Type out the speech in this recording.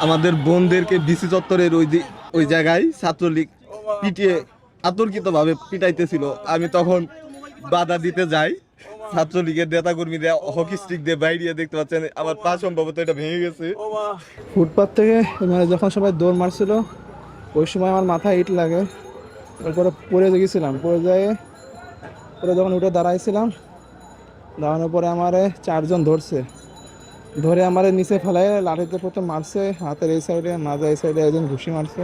আমাদের বোনদেরকে ডিসি চত্বরের ওই জায়গায় ছাত্রলীগ পিটিয়ে আতর্কিতভাবে পিটাইতেছিল। আমি তখন বাধা দিতে যাই, ছাত্রলীগের নেতাকর্মীরা হকি স্টিক দিয়ে বাইরিয়ে দেখতে পাচ্ছেন আমার পা সম্ভবত এটা ভেঙে গেছে। ফুটপাথ থেকে মানে যখন সবাই দৌড় মারছিল ওই সময় আমার মাথায় ইট লাগে, তারপরে পড়ে গেছিলাম। পড়ে যায় পরে যখন উঠে দাঁড়াইছিলাম, দাঁড়ানোর পরে আমারে 4 জন ধরছে, ধরে আমারে নিচে ফেলায় লাঠিতে প্রথম মারছে হাতের এই সাইডে, মাজা এই সাইডে একজন ঘুষি মারছে।